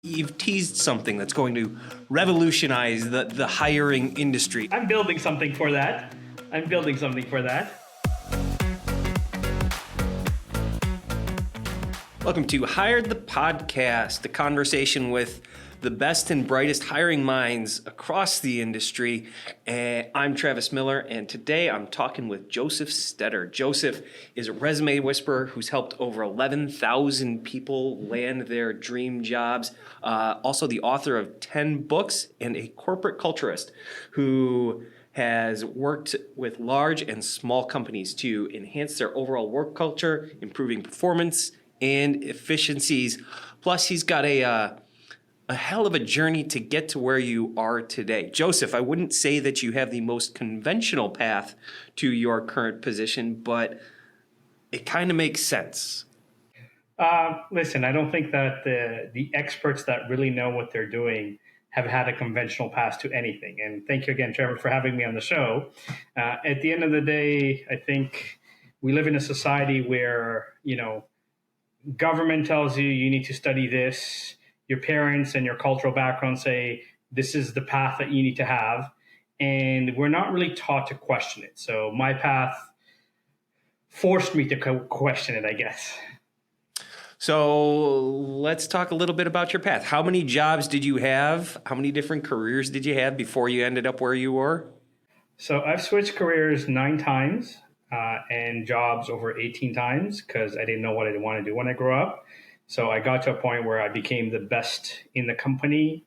You've teased something that's going to revolutionize the hiring industry. I'm building something for that. Welcome to Hired the Podcast, the conversation with the best and brightest hiring minds across the industry. I'm Travis Miller, and today I'm talking with Josef Stetter. Josef is a resume whisperer who's helped over 11,000 people land their dream jobs. Also the author of 10 books and a corporate culturist who has worked with large and small companies to enhance their overall work culture, improving performance and efficiencies. Plus, he's got a hell of a journey to get to where you are today. Josef, I wouldn't say that you have the most conventional path to your current position, but it kind of makes sense. Listen, I don't think that the experts that really know what they're doing have had a conventional path to anything. And thank you again, Trevor, for having me on the show. At the end of the day, I think we live in a society where, government tells you need to study this. Your parents and your cultural background say this is the path that you need to have. And we're not really taught to question it. So my path forced me to question it, I guess. So let's talk a little bit about your path. How many jobs did you have? How many different careers did you have before you ended up where you were? So I've switched careers 9 times and jobs over 18 times because I didn't know what I wanted to do when I grew up. So I got to a point where I became the best in the company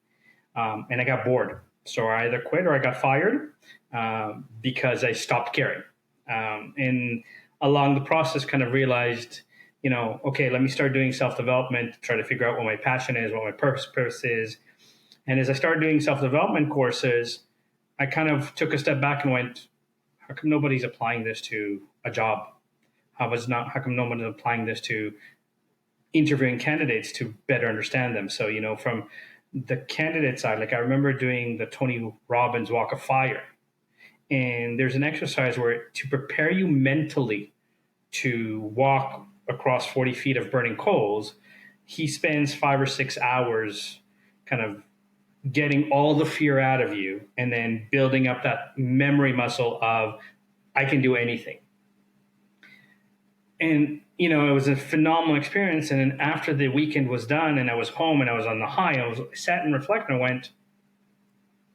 and I got bored. So I either quit or I got fired because I stopped caring. And along the process kind of realized, okay, let me start doing self-development, try to figure out what my passion is, what my purpose is. And as I started doing self-development courses, I kind of took a step back and went, how come nobody's applying this to a job? How come no one's applying this to interviewing candidates to better understand them? So, from the candidate side, like I remember doing the Tony Robbins Walk of Fire. And there's an exercise where to prepare you mentally to walk across 40 feet of burning coals, he spends 5 or 6 hours kind of getting all the fear out of you and then building up that memory muscle of, I can do anything. And, it was a phenomenal experience. And then after the weekend was done and I was home and I was on the high, I sat and reflected and went,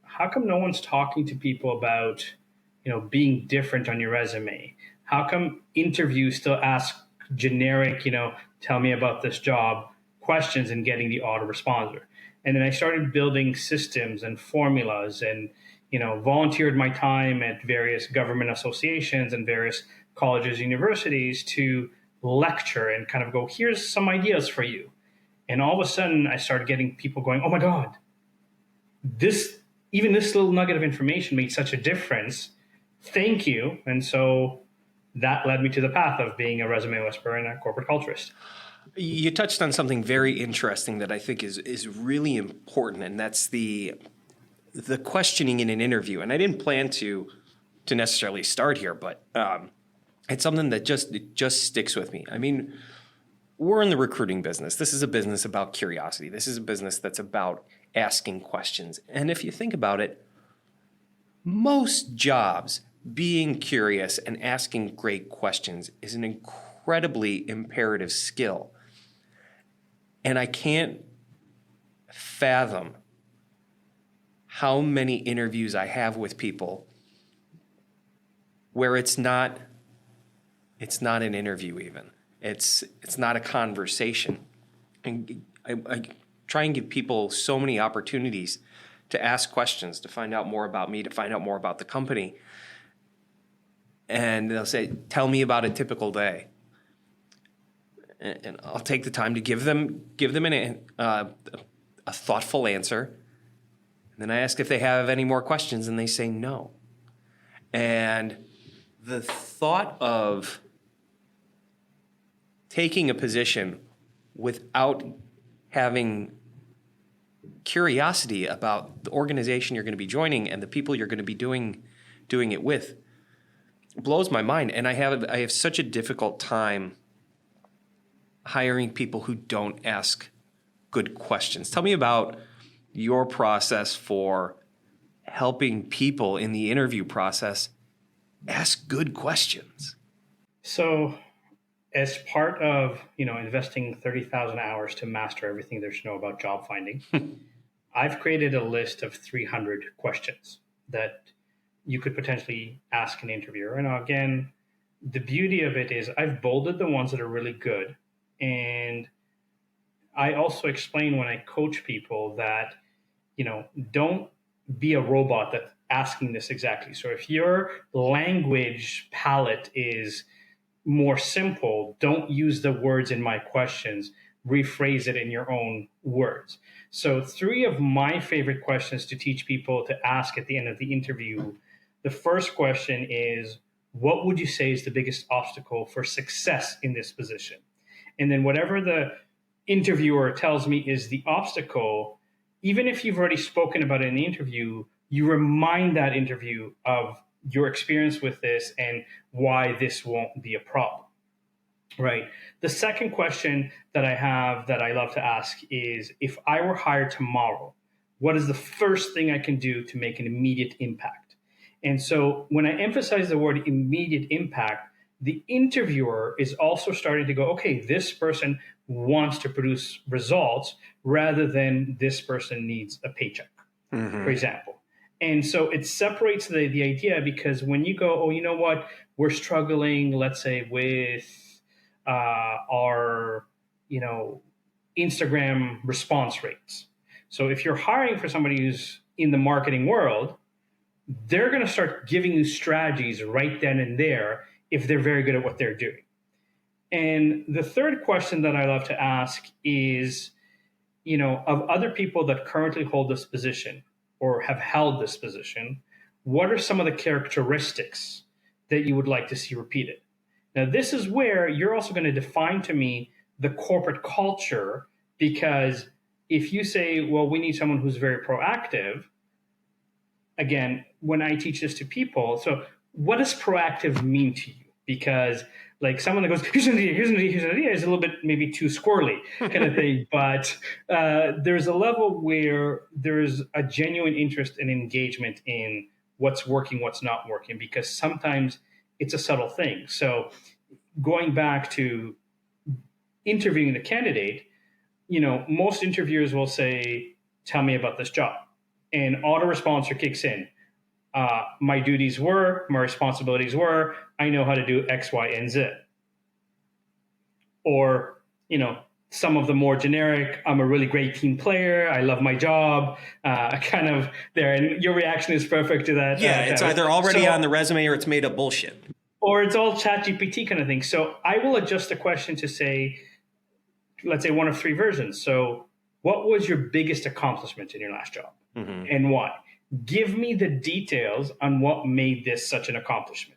how come no one's talking to people about, being different on your resume? How come interviews still ask generic, tell me about this job questions and getting the autoresponder? And then I started building systems and formulas and, volunteered my time at various government associations and various colleges, universities to lecture and kind of go, here's some ideas for you. And all of a sudden I started getting people going, oh my God, this little nugget of information made such a difference. Thank you. And so that led me to the path of being a resume whisperer and a corporate culturist. You touched on something very interesting that I think is really important, and that's the questioning in an interview. And I didn't plan to necessarily start here, but it's something that just sticks with me. I mean, we're in the recruiting business. This is a business about curiosity. This is a business that's about asking questions. And if you think about it, most jobs, being curious and asking great questions is an incredibly imperative skill. And I can't fathom how many interviews I have with people where it's not an interview even. It's not a conversation. And I try and give people so many opportunities to ask questions, to find out more about me, to find out more about the company. And they'll say, tell me about a typical day. And I'll take the time to give them a thoughtful answer. And then I ask if they have any more questions, and they say no. And the thought of taking a position without having curiosity about the organization you're going to be joining and the people you're going to be doing it with blows my mind. And I have such a difficult time hiring people who don't ask good questions. Tell me about your process for helping people in the interview process ask good questions. So, as part of investing 30,000 hours to master everything there's to know about job finding, I've created a list of 300 questions that you could potentially ask an interviewer. And again, the beauty of it is I've bolded the ones that are really good. And I also explain when I coach people that, don't be a robot that's asking this exactly. So if your language palette is more simple, don't use the words in my questions, rephrase it in your own words. So 3 of my favorite questions to teach people to ask at the end of the interview. The first question is, what would you say is the biggest obstacle for success in this position? And then whatever the interviewer tells me is the obstacle, even if you've already spoken about it in the interview, you remind that interview of your experience with this and why this won't be a problem, right? The second question that I have that I love to ask is, if I were hired tomorrow, what is the first thing I can do to make an immediate impact? And so when I emphasize the word immediate impact, the interviewer is also starting to go, okay, this person wants to produce results rather than this person needs a paycheck, for example. And so it separates the idea, because when you go, oh, you know what, we're struggling, let's say, with our, Instagram response rates. So if you're hiring for somebody who's in the marketing world, they're going to start giving you strategies right then and there if they're very good at what they're doing. And the third question that I love to ask is, of other people that currently hold this position or have held this position, what are some of the characteristics that you would like to see repeated? Now, this is where you're also going to define to me the corporate culture, because if you say, well, we need someone who's very proactive, again, when I teach this to people, so what does proactive mean to you? Because like someone that goes, here's an idea, is a little bit maybe too squirrely kind of thing. But there's a level where there's a genuine interest and engagement in what's working, what's not working, because sometimes it's a subtle thing. So going back to interviewing the candidate, most interviewers will say, tell me about this job. And autoresponsor kicks in. My duties were, my responsibilities were, I know how to do X, Y, and Z. Or, some of the more generic, I'm a really great team player, I love my job, kind of there. And your reaction is perfect to that. Yeah, it's either already on the resume or it's made up bullshit. Or it's all ChatGPT kind of thing. So I will adjust the question to say, let's say 1 of 3 versions. So what was your biggest accomplishment in your last job? And why? Give me the details on what made this such an accomplishment.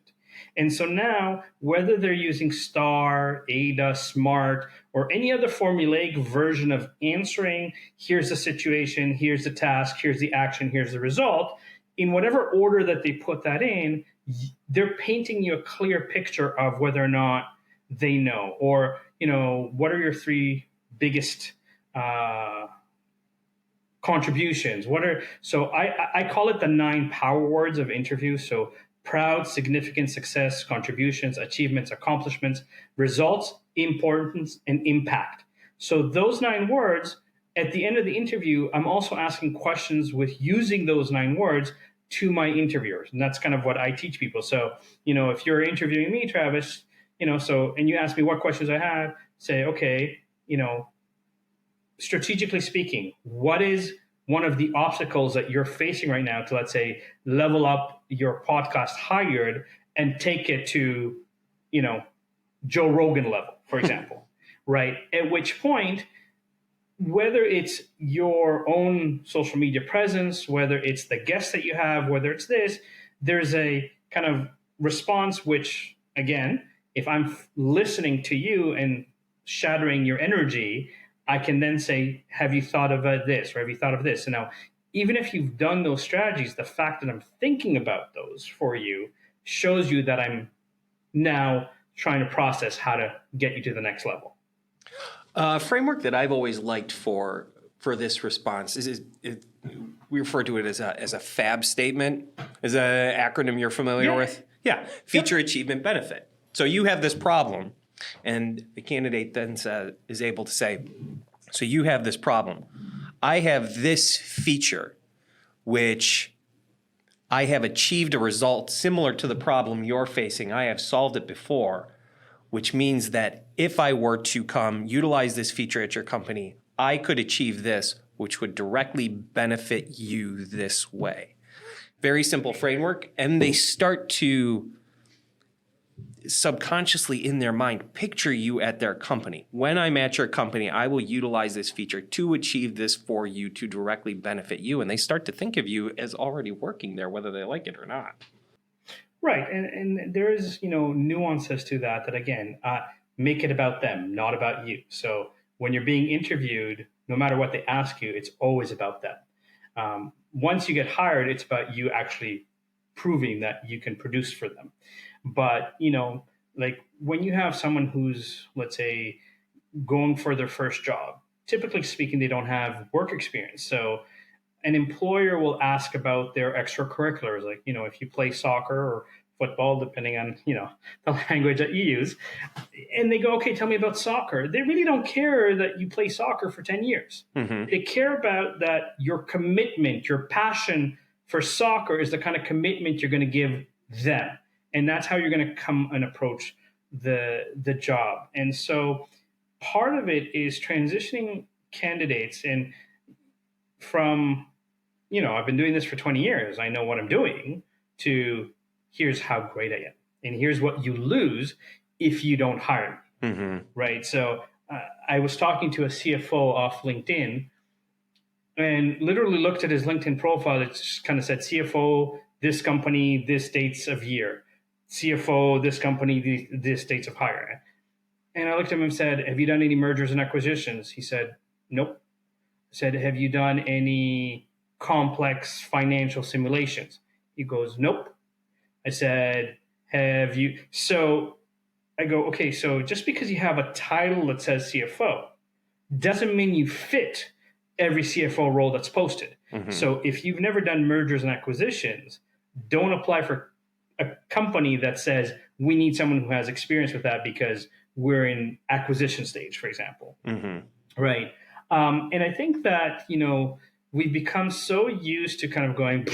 And so now, whether they're using STAR, ADA, SMART, or any other formulaic version of answering, here's the situation, here's the task, here's the action, here's the result, in whatever order that they put that in, they're painting you a clear picture of whether or not they know, or, what are your 3 biggest contributions? So I call it the 9 power words of interview. So proud, significant, success, contributions, achievements, accomplishments, results, importance, and impact. So those 9 words, at the end of the interview, I'm also asking questions with using those 9 words to my interviewers. And that's kind of what I teach people. So, if you're interviewing me, Travis, and you ask me what questions I have, say, okay, strategically speaking, what is one of the obstacles that you're facing right now to, let's say, level up your podcast hired and take it to, Joe Rogan level, for example, right? At which point, whether it's your own social media presence, whether it's the guests that you have, whether it's this, there's a kind of response, which, again, if I'm listening to you and shattering your energy, I can then say, have you thought of this, or have you thought of this? And now, even if you've done those strategies, the fact that I'm thinking about those for you shows you that I'm now trying to process how to get you to the next level. A framework that I've always liked for for this response? We refer to it as a FAB statement, is an acronym you're familiar with? Yeah, feature achievement benefit. So you have this problem, and the candidate then is able to say, so you have this problem. I have this feature, which I have achieved a result similar to the problem you're facing. I have solved it before, which means that if I were to come utilize this feature at your company, I could achieve this, which would directly benefit you this way. Very simple framework. And they start to subconsciously in their mind picture you at their company. When I'm at your company, I will utilize this feature to achieve this for you to directly benefit you. And they start to think of you as already working there, whether they like it or not. Right. And there is, nuances to that again, make it about them, not about you. So when you're being interviewed, no matter what they ask you, it's always about them. Once you get hired, it's about you actually proving that you can produce for them. But, like when you have someone who's, let's say, going for their first job, typically speaking, they don't have work experience. So an employer will ask about their extracurriculars, like, if you play soccer or football, depending on, the language that you use. And they go, okay, tell me about soccer. They really don't care that you play soccer for 10 years. Mm-hmm. They care about that your commitment, your passion for soccer is the kind of commitment you're going to give them. And that's how you're going to come and approach the job. And so part of it is transitioning candidates and from, I've been doing this for 20 years. I know what I'm doing to here's how great I am. And here's what you lose if you don't hire me. Mm-hmm. Right. So I was talking to a CFO off LinkedIn and literally looked at his LinkedIn profile. It just kind of said CFO, this company, this dates of year. CFO, this company, this dates of hire. And I looked at him and said, have you done any mergers and acquisitions? He said, nope. I said, have you done any complex financial simulations? He goes, nope. I said, have you? So I go, okay, so just because you have a title that says CFO doesn't mean you fit every CFO role that's posted. Mm-hmm. So if you've never done mergers and acquisitions, don't apply for a company that says we need someone who has experience with that because we're in acquisition stage, for example. Mm-hmm. Right. And I think that, we've become so used to kind of going,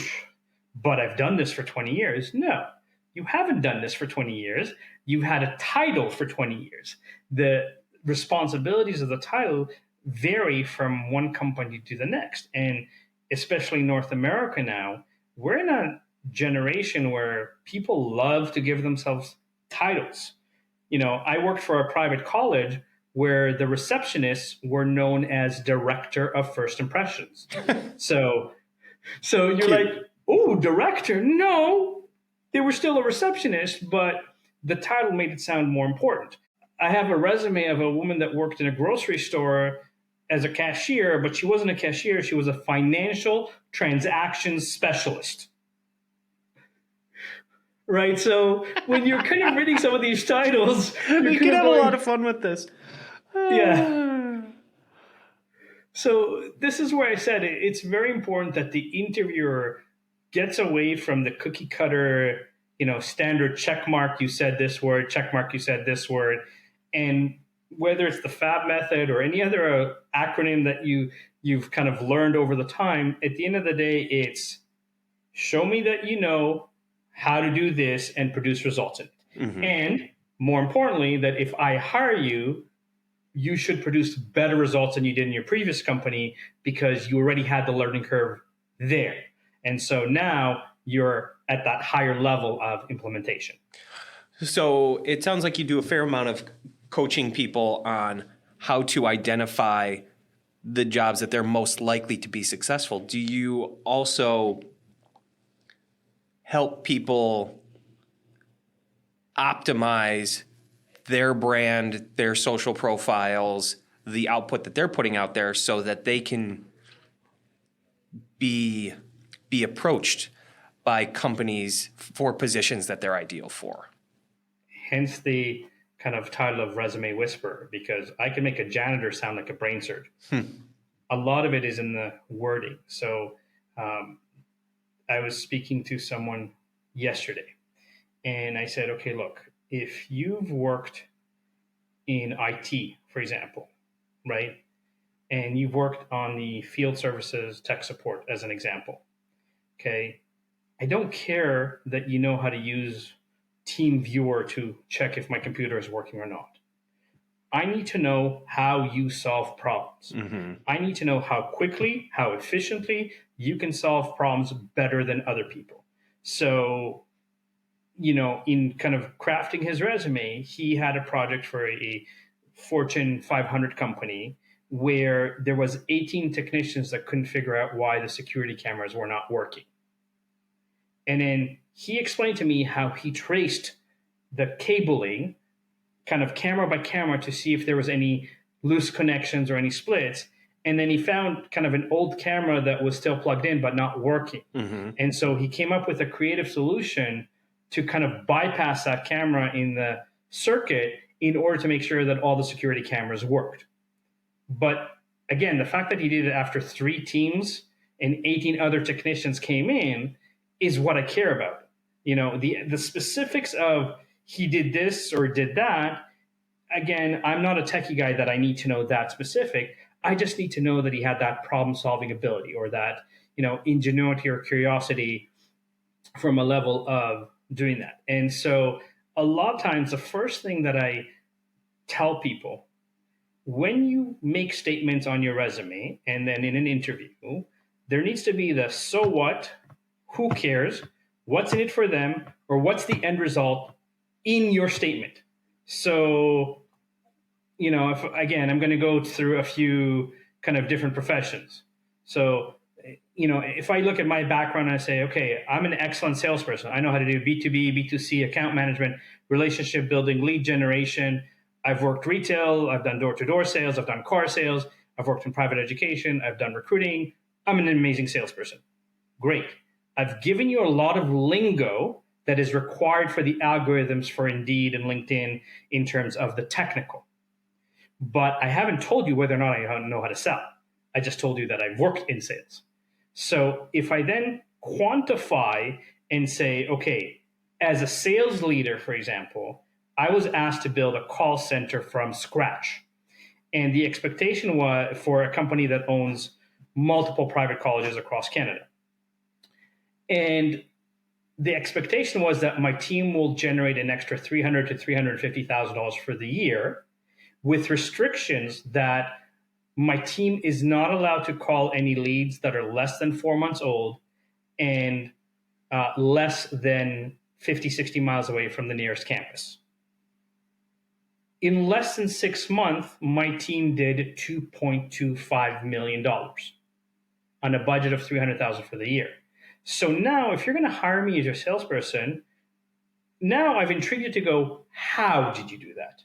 but I've done this for 20 years. No, you haven't done this for 20 years. You've had a title for 20 years. The responsibilities of the title vary from one company to the next. And especially North America now, we're in a generation where people love to give themselves titles. I worked for a private college where the receptionists were known as director of first impressions. So you're cute. Like, oh, director? No, they were still a receptionist, but the title made it sound more important. I have a resume of a woman that worked in a grocery store as a cashier, but she wasn't a cashier. She was a financial transactions specialist. Right. So when you're kind of reading some of these titles, you can have a lot of fun with this. Yeah. So this is where I said it's very important that the interviewer gets away from the cookie cutter, standard check mark, you said this word, check mark, you said this word. And whether it's the FAB method or any other acronym that you've kind of learned over the time, at the end of the day, it's show me that you know how to do this and produce results in it. Mm-hmm. And more importantly, that if I hire you, you should produce better results than you did in your previous company because you already had the learning curve there. And so now you're at that higher level of implementation. So it sounds like you do a fair amount of coaching people on how to identify the jobs that they're most likely to be successful. Do you also help people optimize their brand, their social profiles, the output that they're putting out there so that they can be approached by companies for positions that they're ideal for? Hence the kind of title of Resume Whisperer, because I can make a janitor sound like a brain surgeon. a lot of it is in the wording. So I was speaking to someone yesterday, and I said, okay, look, if you've worked in IT, for example, right, and you've worked on the field services tech support as an example, okay, I don't care that you know how to use TeamViewer to check if my computer is working or not. I need to know how you solve problems. I need to know how quickly, how efficiently you can solve problems better than other people. So, in kind of crafting his resume, he had a project for a Fortune 500 company where there was 18 technicians that couldn't figure out why the security cameras were not working. And then he explained to me how he traced the cabling kind of camera by camera to see if there was any loose connections or any splits. And then he found kind of an old camera that was still plugged in but not working. And so he came up with a creative solution to kind of bypass that camera in the circuit in order to make sure that all the security cameras worked. But again, the fact that he did it after 3 teams and 18 other technicians came in is what I care about. The specifics of he did this or did that. Again, I'm not a techie guy that I need to know that specific. I just need to know that he had that problem-solving ability or that, ingenuity or curiosity from a level of doing that. And so a lot of times the first thing that I tell people, when you make statements on your resume and then in an interview, there needs to be the so what, who cares, what's in it for them, or what's the end result in your statement. So, if again, I'm going to go through a few kind of different professions. So, if I look at my background and I say, okay, I'm an excellent salesperson. I know how to do B2B, B2C, account management, relationship building, lead generation. I've worked retail. I've done door-to-door sales. I've done car sales. I've worked in private education. I've done recruiting. I'm an amazing salesperson. Great. I've given you a lot of lingo that is required for the algorithms for Indeed and LinkedIn in terms of the technical. But I haven't told you whether or not I know how to sell. I just told you that I've worked in sales. So if I then quantify and say, okay, as a sales leader, for example, I was asked to build a call center from scratch. And the expectation was for a company that owns multiple private colleges across Canada. And the expectation was that my team will generate an extra $300,000 to $350,000 for the year, with restrictions that my team is not allowed to call any leads that are less than 4 months old and less than 50, 60 miles away from the nearest campus. In less than 6 months, my team did $2.25 million on a budget of $300,000 for the year. So now, if you're going to hire me as your salesperson, now I've intrigued you to go, how did you do that?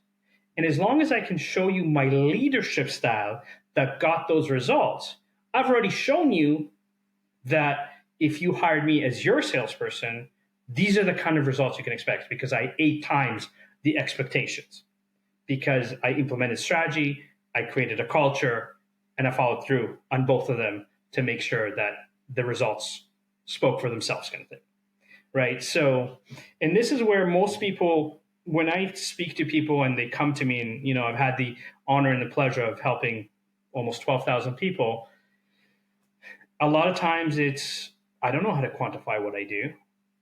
And as long as I can show you my leadership style that got those results, I've already shown you that if you hired me as your salesperson, these are the kind of results you can expect because I 8 times the expectations. Because I implemented strategy, I created a culture, and I followed through on both of them to make sure that the results spoke for themselves, kind of thing, right? So, and this is where most people, when I speak to people and they come to me and, I've had the honor and the pleasure of helping almost 12,000 people, a lot of times I don't know how to quantify what I do.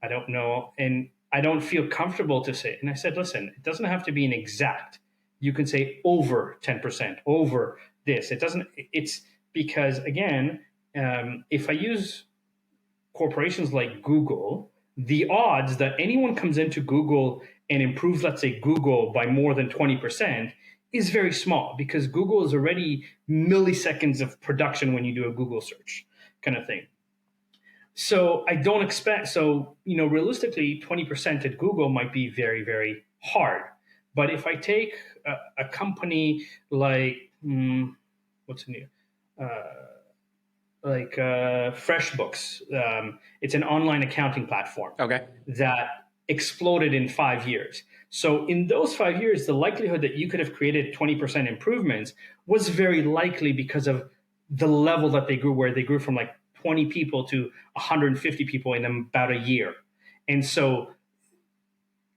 I don't know, and I don't feel comfortable to say it. And I said, listen, it doesn't have to be an exact. You can say over 10%, over this. It's because, again, if I use corporations like Google, the odds that anyone comes into Google and improves, let's say, Google by more than 20% is very small because Google is already milliseconds of production when you do a Google search kind of thing. So I don't expect, realistically, 20% at Google might be very, very hard. But if I take a company like, what's new? Like FreshBooks. It's an online accounting platform that exploded in 5 years. So in those 5 years, the likelihood that you could have created 20% improvements was very likely because of the level that they grew, where they grew from like 20 people to 150 people in about a year. And so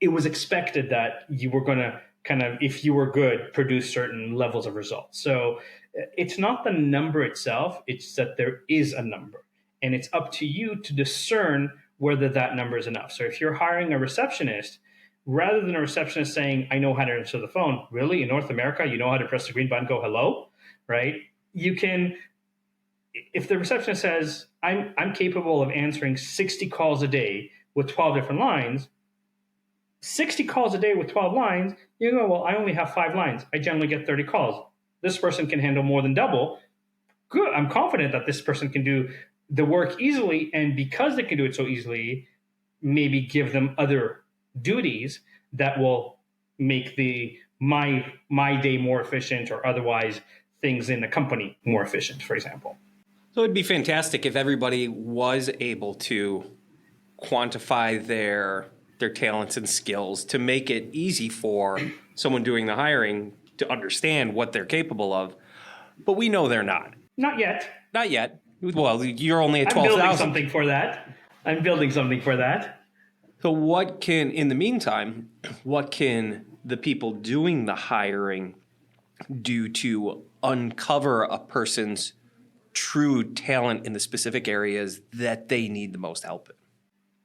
it was expected that you were going to kind of, if you were good, produce certain levels of results. So it's not the number itself, it's that there is a number. And it's up to you to discern whether that number is enough. So if you're hiring a receptionist, rather than a receptionist saying, I know how to answer the phone, really, in North America, you know how to press the green button, go hello, right? You can, if the receptionist says, I'm capable of answering 60 calls a day with 12 different lines, 60 calls a day with 12 lines, you go, well, I only have 5 lines. I generally get 30 calls. This person can handle more than double. Good. I'm confident that this person can do the work easily. And because they can do it so easily, maybe give them other duties that will make my day more efficient, or otherwise things in the company more efficient, for example. So it'd be fantastic if everybody was able to quantify their talents and skills to make it easy for someone doing the hiring to understand what they're capable of. But we know they're not. Not yet. Not yet. Well, you're only at 12,000. I'm building something for that. So what can, in the meantime, what can the people doing the hiring do to uncover a person's true talent in the specific areas that they need the most help in?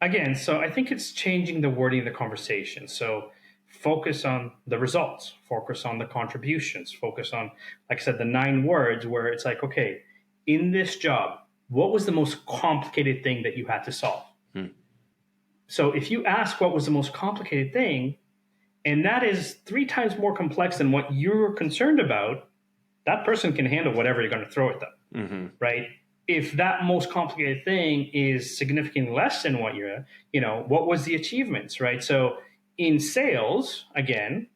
Again, so I think it's changing the wording of the conversation. So focus on the results, focus on the contributions, focus on, like I said, the 9 words where it's like, okay, in this job, what was the most complicated thing that you had to solve? So if you ask what was the most complicated thing, and that is 3 times more complex than what you're concerned about, that person can handle whatever you're going to throw at them, right? If that most complicated thing is significantly less than what you're, what was the achievements, right? So in sales, again,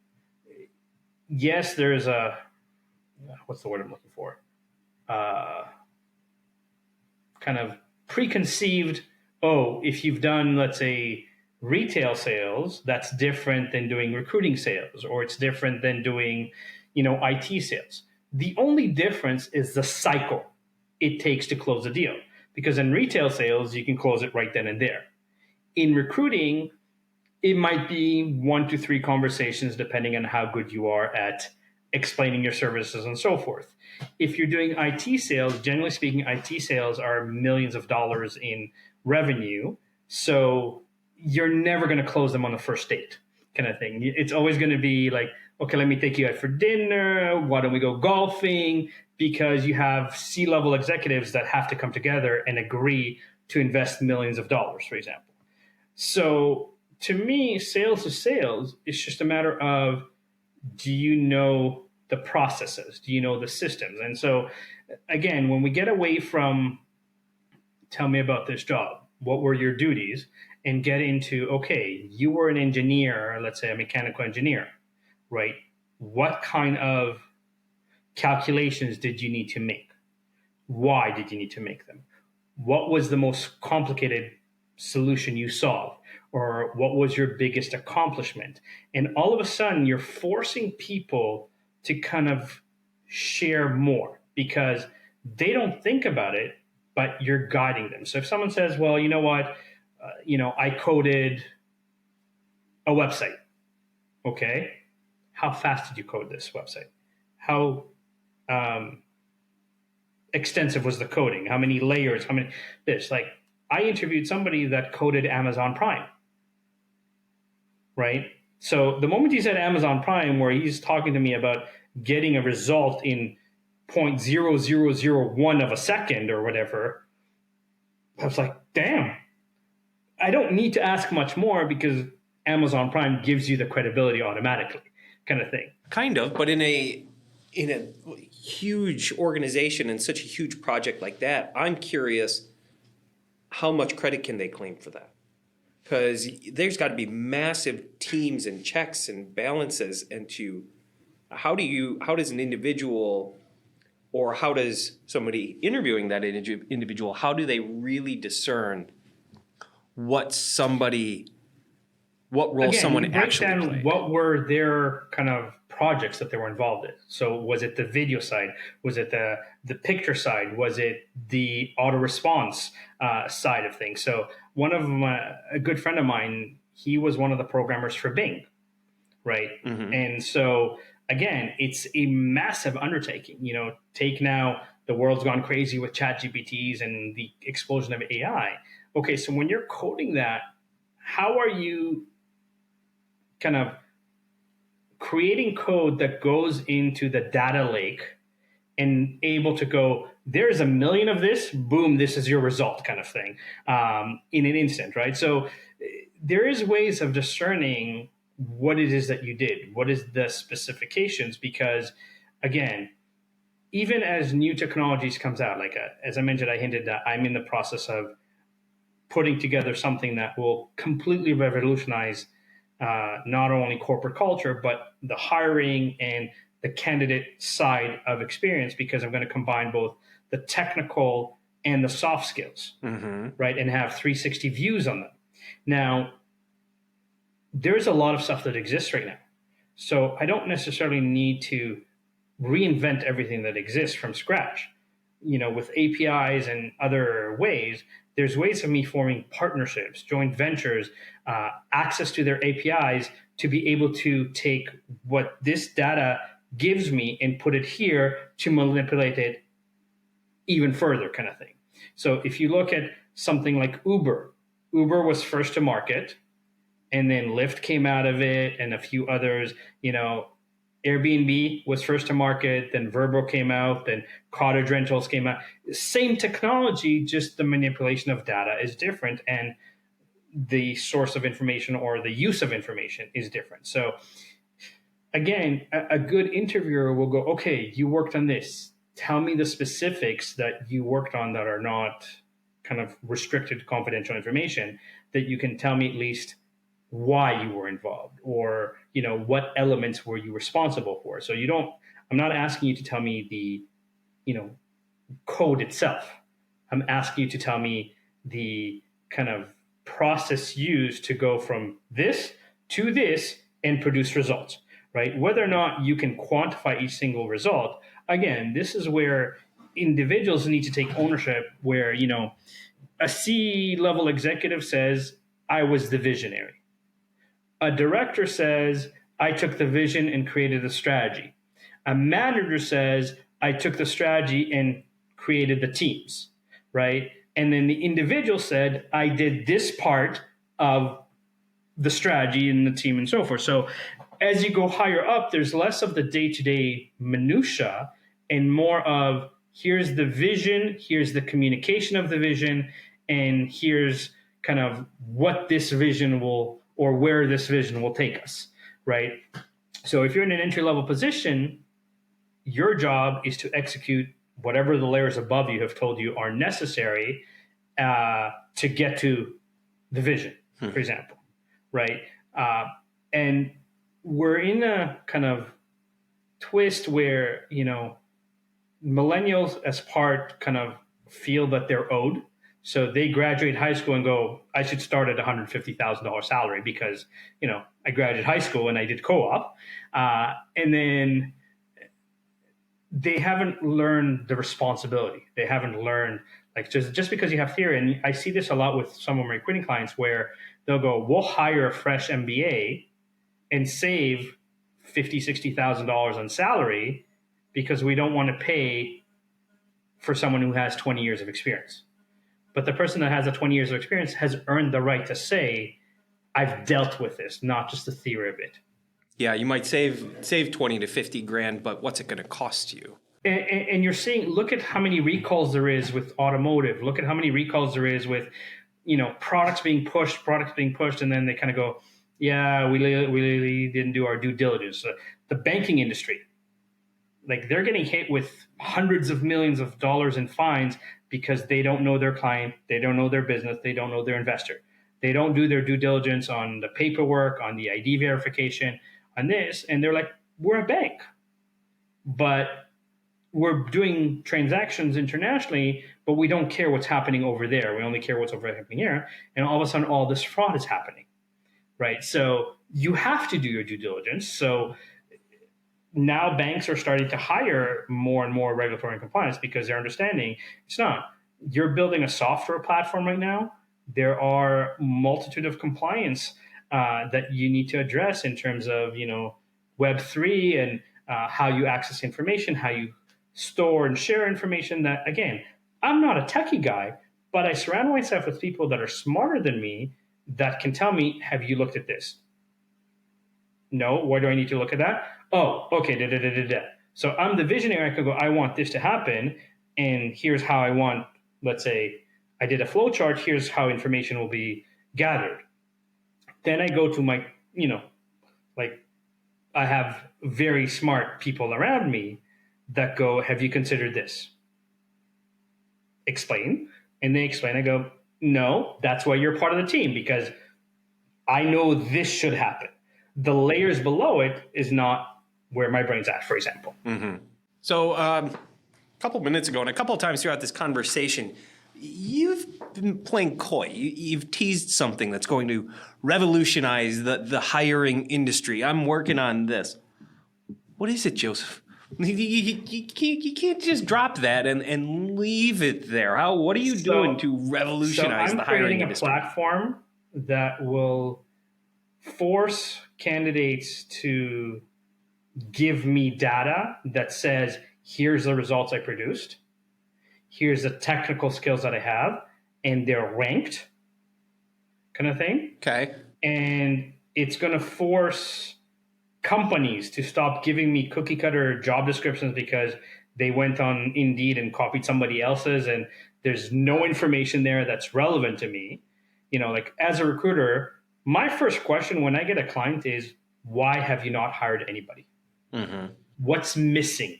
yes, there's what's the word I'm looking for? Kind of preconceived, if you've done, let's say, retail sales, that's different than doing recruiting sales, or it's different than doing, IT sales. The only difference is the cycle it takes to close a deal. Because in retail sales, you can close it right then and there. In recruiting, it might be 1 to 3 conversations, depending on how good you are at explaining your services and so forth. If you're doing IT sales, generally speaking, IT sales are millions of dollars in revenue. So you're never going to close them on the first date kind of thing. It's always going to be like, okay, let me take you out for dinner. Why don't we go golfing? Because you have C-level executives that have to come together and agree to invest millions of dollars, for example. So to me, sales is sales. It's just a matter of, do you know the processes? Do you know the systems? And so, again, when we get away from, tell me about this job, what were your duties, and get into, okay, you were an engineer, let's say a mechanical engineer, right? What kind of calculations did you need to make? Why did you need to make them? What was the most complicated solution you solved? Or what was your biggest accomplishment? And all of a sudden, you're forcing people to kind of share more because they don't think about it, but you're guiding them. So if someone says, well, you know what, I coded a website. Okay. How fast did you code this website? How extensive was the coding? How many layers? How many this? Like, I interviewed somebody that coded Amazon Prime, right? So the moment he said Amazon Prime, where he's talking to me about getting a result in 0.0001 of a second or whatever, I was like, damn, I don't need to ask much more because Amazon Prime gives you the credibility automatically, kind of thing. Kind of, but in a huge organization and such a huge project like that, I'm curious, how much credit can they claim for that? Because there's got to be massive teams and checks and balances into how does an individual, or how does somebody interviewing that individual, how do they really discern what somebody what role Again, someone break actually down played. what were their kind of projects that they were involved in. So was it the video side? Was it the picture side? Was it the auto response side of things? So one of my, a good friend of mine, he was one of the programmers for Bing, right? Mm-hmm. And so again, it's a massive undertaking. You know, take now the world's gone crazy with chat GPTs and the explosion of AI. Okay, so when you're coding that, how are you kind of creating code that goes into the data lake and able to go, there's a million of this, boom, this is your result kind of thing, in an instant, right? So there is ways of discerning what it is that you did, what is the specifications, because again, even as new technologies comes out, like as I mentioned, I hinted that I'm in the process of putting together something that will completely revolutionize not only corporate culture, but the hiring and the candidate side of experience, because I'm going to combine both the technical and the soft skills, Mm-hmm. right? And have 360 views on them. Now, there's a lot of stuff that exists right now. So I don't necessarily need to reinvent everything that exists from scratch. You know, with APIs and other ways, there's ways of me forming partnerships, joint ventures, access to their APIs to be able to take what this data gives me and put it here to manipulate it even further, kind of thing. So if you look at something like Uber, Uber was first to market, and then Lyft came out of it, and a few others. You know, Airbnb was first to market, then Vrbo came out, then cottage rentals came out. Same technology, just the manipulation of data is different, and the source of information or the use of information is different. So again, a good interviewer will go, okay, you worked on this. Tell me the specifics that you worked on that are not kind of restricted confidential information, that you can tell me at least why you were involved, or you know, what elements were you responsible for. So you don't, I'm not asking you to tell me the, you know, code itself. I'm asking you to tell me the kind of process used to go from this to this and produce results, right? Whether or not you can quantify each single result, again, this is where individuals need to take ownership, where, you know, a C-level executive says, I was the visionary. A director says, I took the vision and created a strategy. A manager says, I took the strategy and created the teams, right? And then the individual said, I did this part of the strategy and the team and so forth. So as you go higher up, there's less of the day-to-day minutia and more of, here's the vision, here's the communication of the vision, and here's kind of what this vision will, or where this vision will take us, right? So if you're in an entry-level position, your job is to execute whatever the layers above you have told you are necessary to get to the vision, for example, right? And we're in a kind of twist where, you know, millennials as part kind of feel that they're owed. So they graduate high school and go, I should start at $150,000 salary because, you know, I graduated high school and I did co-op. And then they haven't learned the responsibility. They haven't learned, like, just because you have theory. And I see this a lot with some of my recruiting clients where they'll go, we'll hire a fresh MBA and save $50,000, $60,000 on salary because we don't want to pay for someone who has 20 years of experience. But the person that has the 20 years of experience has earned the right to say, I've dealt with this, not just the theory of it. Yeah, you might save 20 to 50 grand, but what's it going to cost you? And you're seeing, look at how many recalls there is with automotive. Look at how many recalls there is with, you know, products being pushed, and then they kind of go, yeah, we really didn't do our due diligence. The banking industry, like, they're getting hit with hundreds of millions of dollars in fines because they don't know their client, they don't know their business, they don't know their investor. They don't do their due diligence on the paperwork, on the ID verification, on this, and they're like, we're a bank, but we're doing transactions internationally, but we don't care what's happening over there. We only care what's over happening here. And all of a sudden, all this fraud is happening. right? So you have to do your due diligence. So now banks are starting to hire more and more regulatory and compliance because they're understanding it's not. You're building a software platform right now. There are multitude of compliance that you need to address in terms of Web3 and how you access information, how you store and share information. That again, I'm not a techie guy, but I surround myself with people that are smarter than me that can tell me, "Have you looked at this?" No, why do I need to look at that? Oh, okay, da, da, da, da, da. So I'm the visionary. I could go, I want this to happen, and here's how I want, let's say, I did a flow chart, here's how information will be gathered. Then I go to my, like I have very smart people around me that go, have you considered this? Explain. And they explain. I go, no, that's why you're part of the team, because I know this should happen. The layers below it is not where my brain's at, for example. Mm-hmm. So a couple minutes ago and a couple of times throughout this conversation, you've been playing coy. You've teased something that's going to revolutionize the hiring industry. I'm working on this. What is it, Joseph? You can't just drop that and leave it there. What are you doing to revolutionize the hiring industry? I'm creating a platform that will force candidates to give me data that says, here's the results I produced, here's the technical skills that I have, and they're ranked, kind of thing. Okay. And it's going to force companies to stop giving me cookie cutter job descriptions because they went on Indeed and copied somebody else's, and there's no information there that's relevant to me. Like as a recruiter, my first question when I get a client is, why have you not hired anybody? Mm-hmm. What's missing?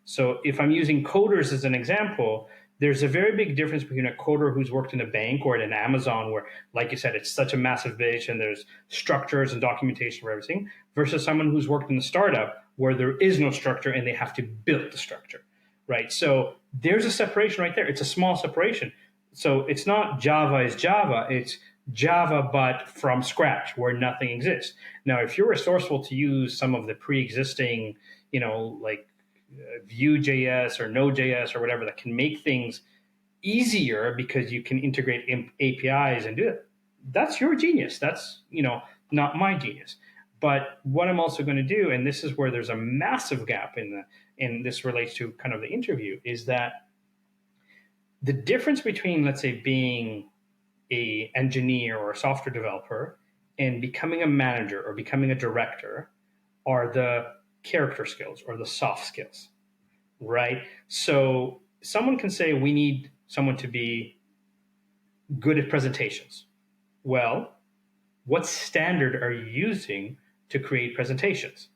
So if I'm using coders as an example, there's a very big difference between a coder who's worked in a bank or at an Amazon where, like you said, it's such a massive base and there's structures and documentation for everything, versus someone who's worked in a startup where there is no structure and they have to build the structure, right? So there's a separation right there. It's a small separation. So it's not Java is Java. It's Java, but from scratch, where nothing exists. Now, if you're resourceful to use some of the pre-existing, like Vue.js or Node.js or whatever that can make things easier because you can integrate APIs and do it, that's your genius. That's, not my genius. But what I'm also going to do, and this is where there's a massive gap and this relates to kind of the interview, is that the difference between, let's say, being a engineer or a software developer and becoming a manager or becoming a director are the character skills or the soft skills, right? So someone can say, we need someone to be good at presentations. Well, what standard are you using to create presentations,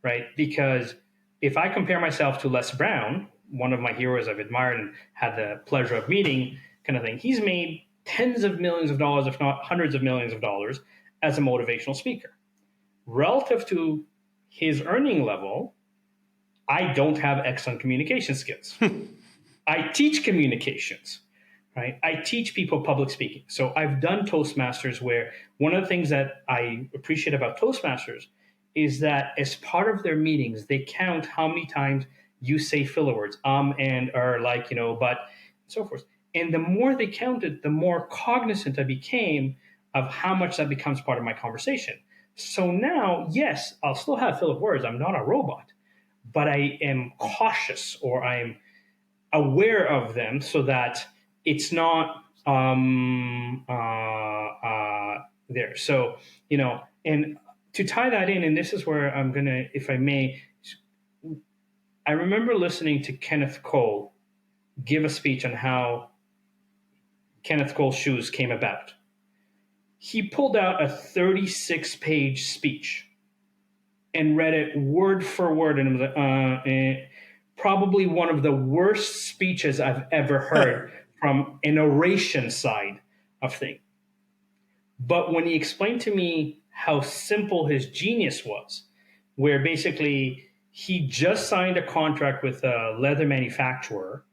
right? Because if I compare myself to Les Brown, one of my heroes I've admired and had the pleasure of meeting, kind of thing, he's made tens of millions of dollars, if not hundreds of millions of dollars, as a motivational speaker. Relative to his earning level, I don't have excellent communication skills. I teach communications, right? I teach people public speaking. So I've done Toastmasters, where one of the things that I appreciate about Toastmasters is that as part of their meetings, they count how many times you say filler words, and, or, like, but, and so forth. And the more they counted, the more cognizant I became of how much that becomes part of my conversation. So now, yes, I'll still have filler words. I'm not a robot, but I am cautious, or I'm aware of them so that it's not there. So, and to tie that in, and this is where I'm going to, if I may, I remember listening to Kenneth Cole give a speech on how Kenneth Cole's shoes came about. He pulled out a 36-page speech and read it word for word, and it was probably one of the worst speeches I've ever heard from an oration side of things. But when he explained to me how simple his genius was, where basically he just signed a contract with a leather manufacturer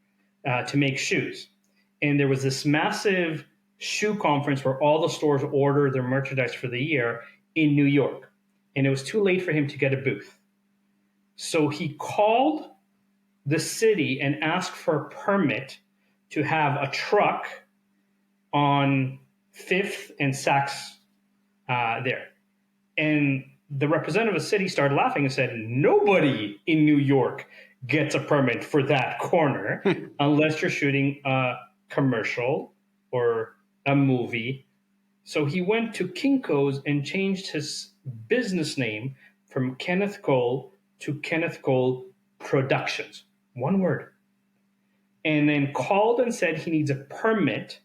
to make shoes. And there was this massive shoe conference where all the stores order their merchandise for the year in New York. And it was too late for him to get a booth. So he called the city and asked for a permit to have a truck on 5th and Saks there. And the representative of the city started laughing and said, nobody in New York gets a permit for that corner unless you're shooting a commercial or a movie. So he went to Kinko's and changed his business name from Kenneth Cole to Kenneth Cole Productions. One word. And then called and said he needs a permit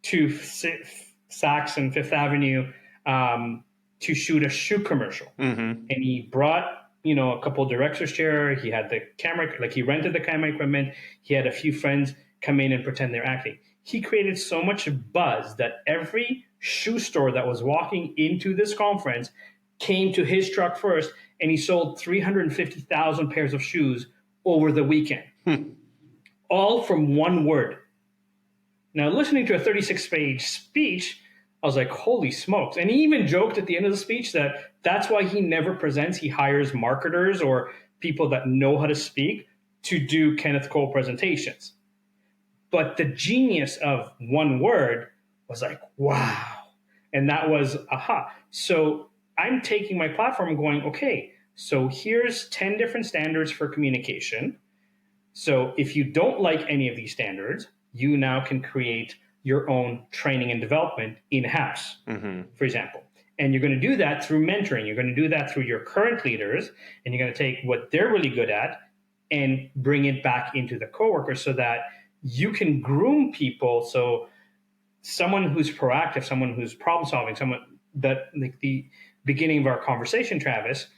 to Saks and Fifth Avenue to shoot a shoe commercial. And he brought, a couple of director's chair. He had the camera, he rented the camera equipment. He had a few friends come in and pretend they're acting. He created so much buzz that every shoe store that was walking into this conference came to his truck first, and he sold 350,000 pairs of shoes over the weekend. All from one word. Now, listening to a 36-page speech, I was like, holy smokes. And he even joked at the end of the speech that that's why he never presents. He hires marketers or people that know how to speak to do Kenneth Cole presentations. But the genius of one word was like, wow. And that was, aha. So I'm taking my platform and going, okay, so here's 10 different standards for communication. So if you don't like any of these standards, you now can create your own training and development in-house, for example. And you're going to do that through mentoring. You're going to do that through your current leaders, and you're going to take what they're really good at and bring it back into the coworkers so that you can groom people. So someone who's proactive, someone who's problem solving, someone that, like the beginning of our conversation, Travis,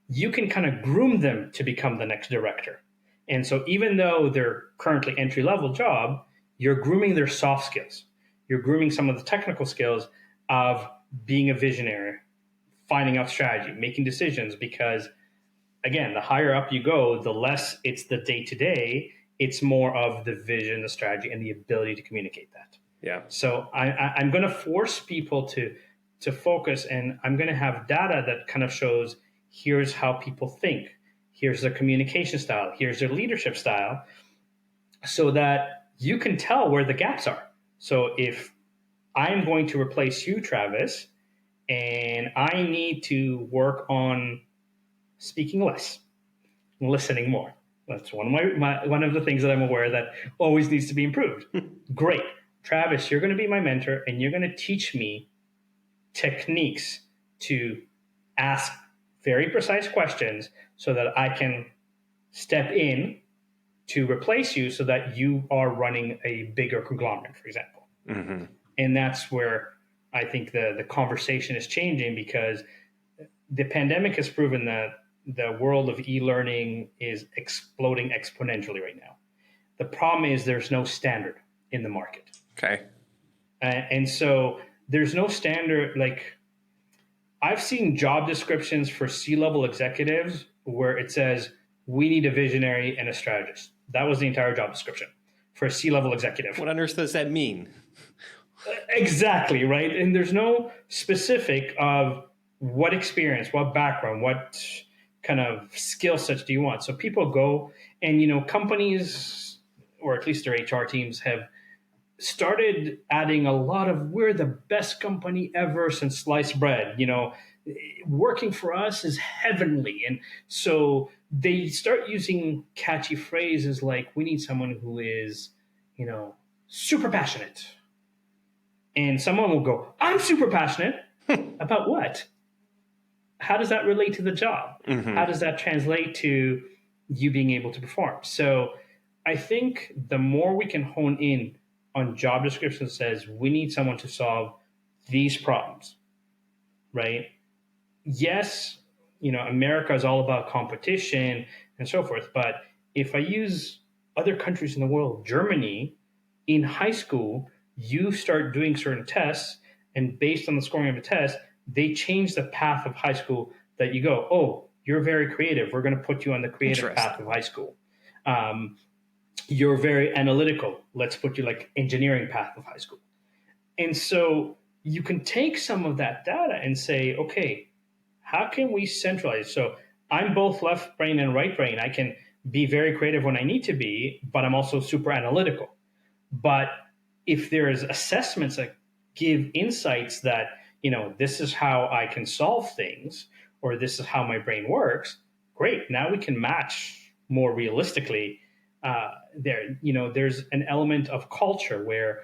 you can kind of groom them to become the next director. And so even though they're currently entry-level job, you're grooming their soft skills. You're grooming some of the technical skills of being a visionary, finding out strategy, making decisions, because again, the higher up you go, the less it's the day-to-day, it's more of the vision, the strategy, and the ability to communicate that. Yeah. So I'm going to force people to focus, and I'm going to have data that kind of shows here's how people think, here's their communication style, here's their leadership style, so that you can tell where the gaps are. So if I'm going to replace you, Travis, and I need to work on speaking less, listening more. That's one of one of the things that I'm aware that always needs to be improved. Great. Travis, you're going to be my mentor, and you're going to teach me techniques to ask very precise questions so that I can step in to replace you so that you are running a bigger conglomerate, for example. And that's where I think the conversation is changing, because the pandemic has proven that the world of e-learning is exploding exponentially right now. The problem is there's no standard in the market. Okay. And so there's no standard. Like, I've seen job descriptions for C-level executives where it says, we need a visionary and a strategist. That was the entire job description for a C-level executive. What on earth does that mean? Exactly, right? And there's no specific of what experience, what background, what kind of skill sets do you want. So people go and, companies, or at least their HR teams, have started adding a lot of, we're the best company ever since sliced bread. Working for us is heavenly. And so they start using catchy phrases like, we need someone who is, super passionate. And someone will go, I'm super passionate. About what? How does that relate to the job? How does that translate to you being able to perform? So I think the more we can hone in on job description that says we need someone to solve these problems, right? Yes, America is all about competition and so forth. But if I use other countries in the world, Germany, in high school, you start doing certain tests, and based on the scoring of a test, they change the path of high school that you go, oh, you're very creative. We're going to put you on the creative path of high school. you're very analytical. Let's put you like engineering path of high school. And so you can take some of that data and say, okay, how can we centralize? So I'm both left brain and right brain. I can be very creative when I need to be, but I'm also super analytical. But if there's assessments that give insights that, this is how I can solve things, or this is how my brain works, great. Now we can match more realistically. There's an element of culture where,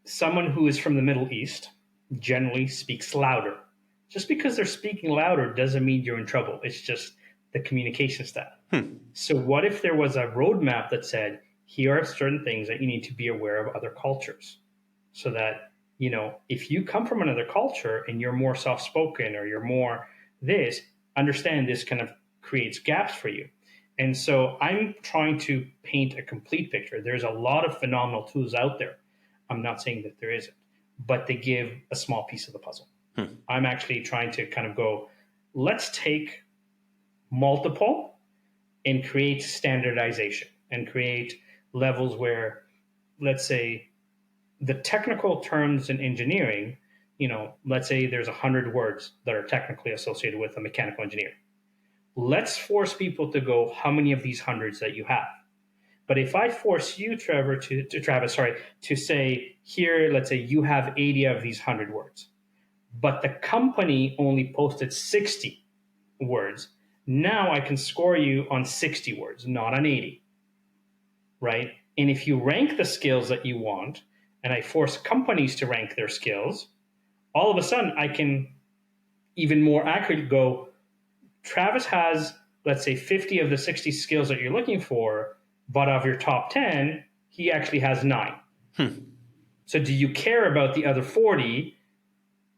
someone who is from the Middle East generally speaks louder. Just because they're speaking louder doesn't mean you're in trouble. It's just the communication style. So what if there was a roadmap that said, here are certain things that you need to be aware of other cultures, so that, if you come from another culture and you're more soft-spoken or you're more this, understand this kind of creates gaps for you. And so I'm trying to paint a complete picture. There's a lot of phenomenal tools out there. I'm not saying that there isn't, but they give a small piece of the puzzle. I'm actually trying to kind of go, let's take multiple and create standardization and create levels where, let's say, the technical terms in engineering, let's say there's 100 words that are technically associated with a mechanical engineer. Let's force people to go, how many of these hundreds that you have? But if I force you, Travis, to say, here, let's say you have 80 of these 100 words, but the company only posted 60 words, now I can score you on 60 words, not on 80, right? And if you rank the skills that you want, and I force companies to rank their skills, all of a sudden I can even more accurately go, Travis has, let's say, 50 of the 60 skills that you're looking for, but of your top 10, he actually has 9. So do you care about the other 40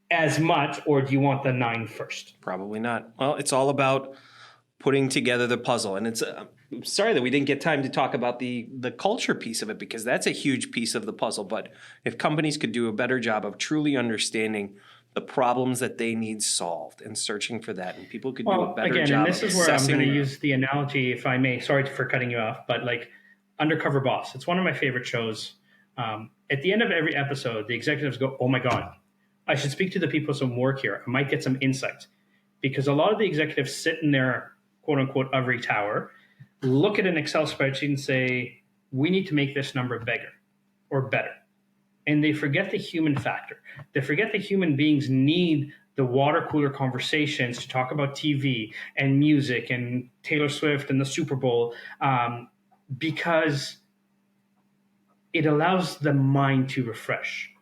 as much, or do you want the 9 first? Probably not. Well, it's all about putting together the puzzle. And it's I'm sorry that we didn't get time to talk about the culture piece of it, because that's a huge piece of the puzzle. But if companies could do a better job of truly understanding the problems that they need solved and searching for that, and people could do a better job. And this is where I'm going to use the analogy, if I may. Sorry for cutting you off, but like Undercover Boss. It's one of my favorite shows. At the end of every episode, the executives go, "Oh my God, I should speak to the people some work here. I might get some insights," because a lot of the executives sit in their quote unquote ivory tower, look at an Excel spreadsheet and say, "We need to make this number bigger or better." And they forget the human factor. They forget that human beings need the water cooler conversations to talk about TV and music and Taylor Swift and the Super Bowl, because it allows the mind to refresh.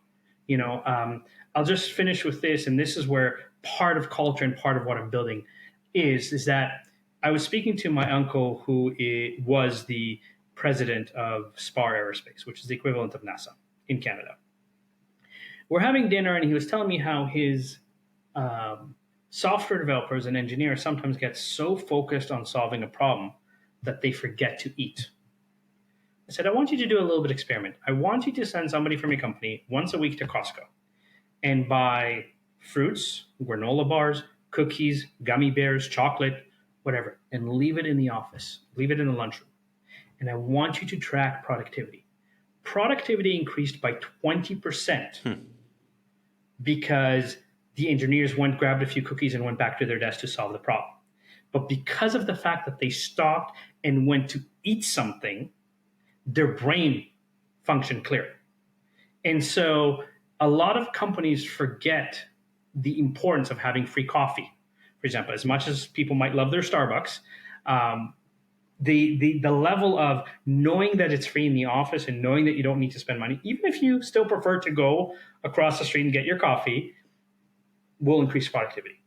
I'll just finish with this, and this is where part of culture and part of what I'm building is that I was speaking to my uncle, who was the president of SPAR Aerospace, which is the equivalent of NASA in Canada. We're having dinner, and he was telling me how his software developers and engineers sometimes get so focused on solving a problem that they forget to eat. I said, I want you to do a little bit of experiment. I want you to send somebody from your company once a week to Costco and buy fruits, granola bars, cookies, gummy bears, chocolate, whatever, and leave it in the office. Leave it in the lunchroom. And I want you to track productivity. Productivity increased by 20% because the engineers grabbed a few cookies and went back to their desk to solve the problem. But because of the fact that they stopped and went to eat something, their brain functioned clearer. And so a lot of companies forget the importance of having free coffee. For example, as much as people might love their Starbucks, the level of knowing that it's free in the office and knowing that you don't need to spend money, even if you still prefer to go across the street and get your coffee, will increase productivity.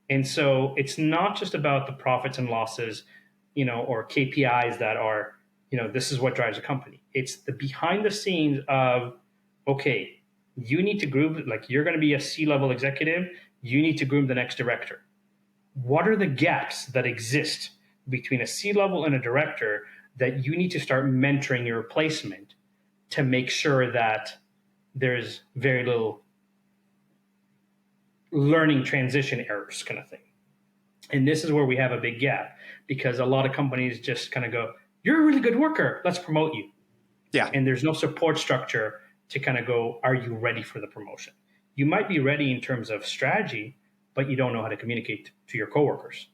And so it's not just about the profits and losses, or KPIs that are, this is what drives a company. It's the behind the scenes of, okay, you need to groom, like you're going to be a C-level executive, you need to groom the next director. What are the gaps that exist between a C-level and a director that you need to start mentoring your replacement to make sure that there's very little learning transition errors kind of thing? And this is where we have a big gap, because a lot of companies just kind of go, you're a really good worker. Let's promote you. Yeah. And there's no support structure to kind of go, are you ready for the promotion? You might be ready in terms of strategy, but you don't know how to communicate to your coworkers,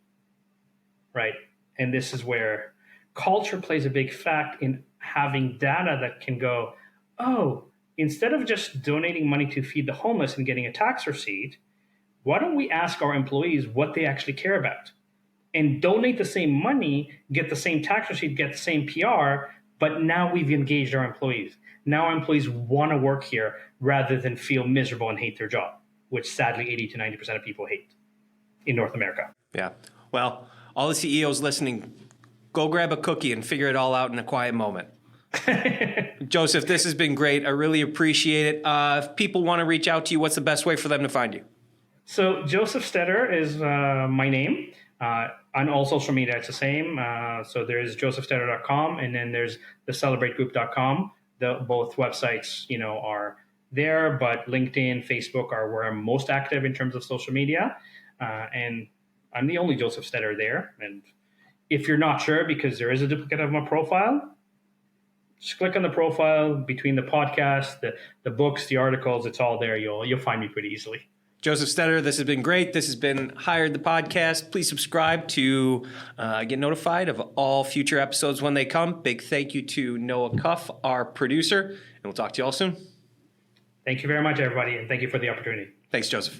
right? And this is where culture plays a big fact in having data that can go, oh, instead of just donating money to feed the homeless and getting a tax receipt, why don't we ask our employees what they actually care about? And donate the same money, get the same tax receipt, get the same PR, but now we've engaged our employees. Now our employees want to work here rather than feel miserable and hate their job, which sadly 80 to 90% of people hate in North America. Yeah. Well, all the CEOs listening, go grab a cookie and figure it all out in a quiet moment. Josef, this has been great. I really appreciate it. If people want to reach out to you, what's the best way for them to find you? So Josef Stetter is my name. On all social media, it's the same. So there's josefstetter.com, and then there's the celebrategroup.com. Both websites, are there, but LinkedIn, Facebook are where I'm most active in terms of social media. And I'm the only Josef Stetter there. And if you're not sure, because there is a duplicate of my profile, just click on the profile between the podcast, the books, the articles. It's all there. You'll find me pretty easily. Josef Stetter, this has been great. This has been Hired the Podcast. Please subscribe to get notified of all future episodes when they come. Big thank you to Noah Cuff, our producer, and we'll talk to you all soon. Thank you very much, everybody, and thank you for the opportunity. Thanks, Josef.